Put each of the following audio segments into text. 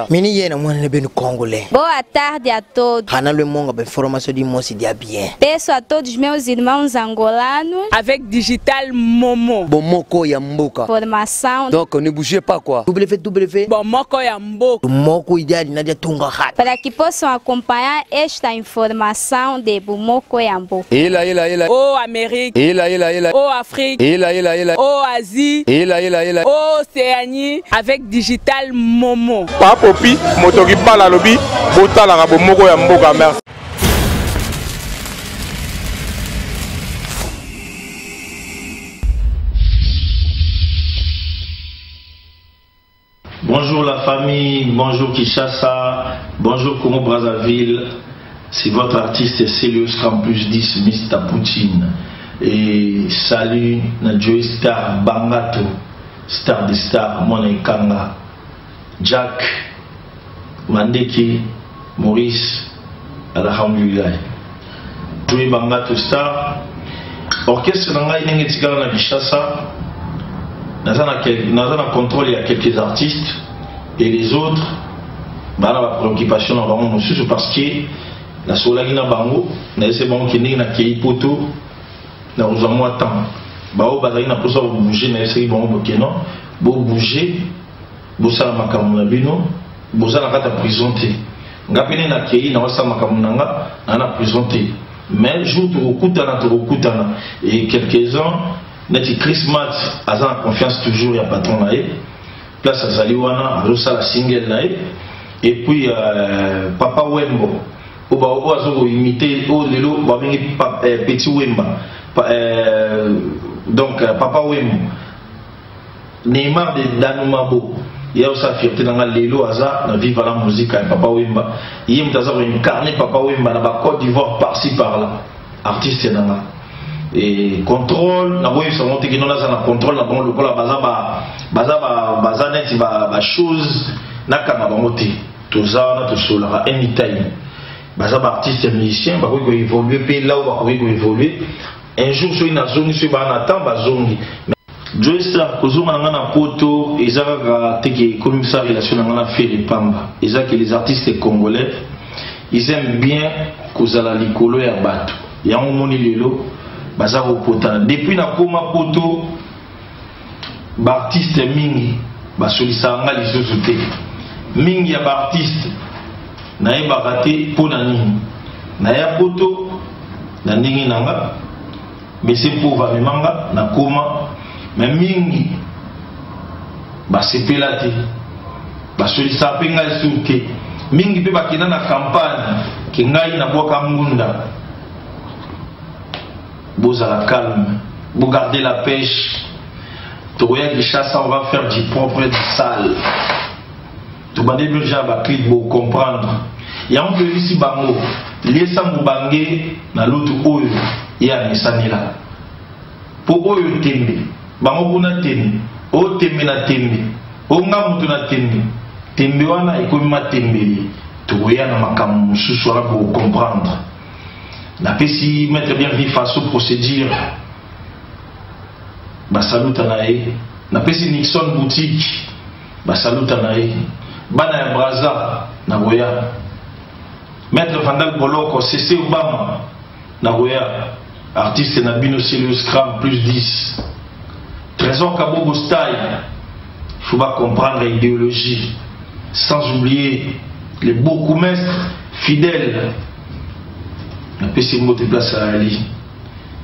Mini yena mwana bem congolais. Boa tarde a todos. Hanalo monga be formação de moça dia bien. Peço a todos meus irmãos angolanos avec Digital Momo. Bomoko ya mboka. Formação. Donc ne bougez pas quoi. www. Bomoko ya mboka. Moko ideal nadia tunga hat. Para que possam acompanhar esta informação de Bomoko ya mboka. Oh Amérique. Oh Afrique. Oh Asie. Oh Océanie avec Digital Momo. Papopi, motoki bala lobi, botala ka bomoko ya mboka merci. Bonjour la famille, bonjour Kinshasa, bonjour Congo Brazzaville. C'est votre artiste Celius Campus 10 Mr. Poutine. Et salut Nadjoy Star Bangato, Star des Stars, Mone Kanga, Jack, Mandeki, Maurice, Alhamdulillah. Joy Bangato Star, orchestre Nanga Inenge Tigara na Kinshasa. Nous avons contrôle, il y a quelques artistes et les autres, bah, la préoccupation parce que la solagine na bango, na ese bango qui na kei poto, na uzamwa temps. Bah au bazali na posa bouger na ese bango bokeno, bo bouger, bo sala makamu na bino, bo sala kata présenté. Ngapene na kei na wasa makamu nanga, na présenté. Mais jour to et quelques-uns Neti Christmas, a confiance toujours, il y a patron naïe. Place à Zaliwana, Rosa la single naïe. Et puis Papa Wembo, au azo imité, au lelo, Petit Wemba. Donc Papa Wembo, Neymar de Danumabo. Il y a aussi la fierté dans le lelo, Aza, na vive la musique avec Papa Wemba. Il y a incarné Papa Wemba dans la Côte d'Ivoire par-ci par-là. Artiste nanga. Et contrôle, na boye ça monte que nous na contrôle na bon le la baza net ba chose na kama ba moté toza na to sola anytime baza ba artiste musicien ba ko évoluer pe là où ba ko évoluer un jour so ina zone so ba na temps ba zongi Joy Star kozonga na poto ezaka teke comme ça relation na fait les pamba ezaka les artistes congolais ils aiment bien kozala likolo ya bato ya moni lelo baza kopota depuis na koma poto ba artiste mingi ba solisa nga lizozu te mingi ya ba artiste na ye ba raté pona nini na ya poto na ndingi nanga mais c'est pour va memanga na koma mais mingi ba sepela te ba solisa pe nga lizozu te mingi pe ba kina na campagne ki ngai na boka ngunda. Vous à la calme, vous gardez la pêche. Togoya Kinshasa, on va faire du propre et du sale. Tout le monde déjà va pour comprendre. Il y a un peu ici, bango. Les sans bangé, na l'autre oyo, il y a un sanila. Pour oyo tembe, bango kuna tembe, o tembe na tembe, o ngamutu na tembe, tembe wana ekomima tembe. Togoya na makamu mususu pour comprendre. La PCI mettre bien vif face aux procédures. Salut Tanae. La PCI Nixon boutique. Salut Tanae. Bana Braza. Nagoya. Maître Vandal Boloko. CC Obama. Nagoya. Artiste Nabino Celius Cram plus 10. Trésor Kabobo Style. Il faut pas comprendre l'idéologie. Sans oublier les beaucoup maîtres fidèles. La PC Moté Place à Ali.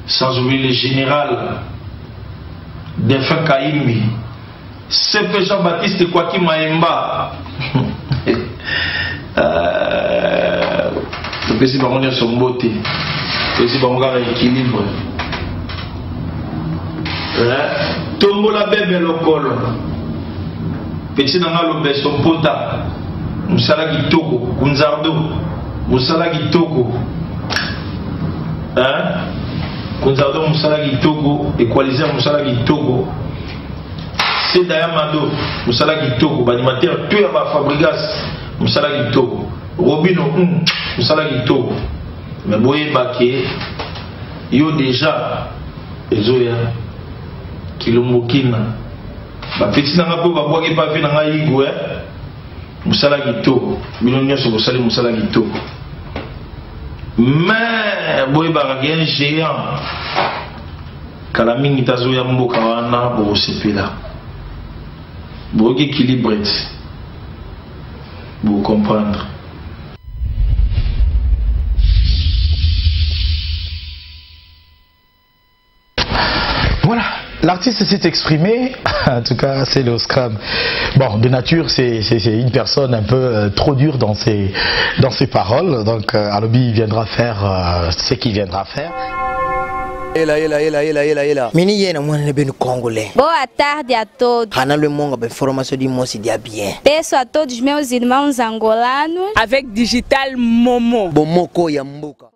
Sans oublier le général Defin Kaimbi. CP Jean-Baptiste Kwaki Maemba. Le PC Baronnier son beauté. Le PC Baronnier équilibre. Tombo la bébé le col. Petit Nangalo son pota. Moussala Gitoko. Kunzardo. Moussala Gitoko. Kunzardo Moussala Gitoko, équaliser Moussala Gitoko. C'est d'ailleurs Mado, Moussala Gitoko, animateur, tout à ma Fabregas, Moussala Gitoko. Robino, Moussala Gitoko. Mais Boye Baké, yo déjà, Ezoya, Kilomokina. Petit n'a pas pu voir pas vu dans la musala gito bino nyonso bosali musala gito mais boyebaka ke un géant kala mingi tazoya mboka wana bokosepela boyoki équilibre te bokocomprendre. Voilà, l'artiste s'est exprimé, en tout cas c'est le Scrum. Bon, de nature c'est une personne un peu trop dure dans ses paroles, donc Alobi viendra faire ce qu'il viendra faire. Mini yena mwana beno congolais. Boa tarde a todos. Hana le monga be formation de moci dia bien. Peço a todos meus irmãos angolanos avec Digital Momo. Bomoko ya mboka.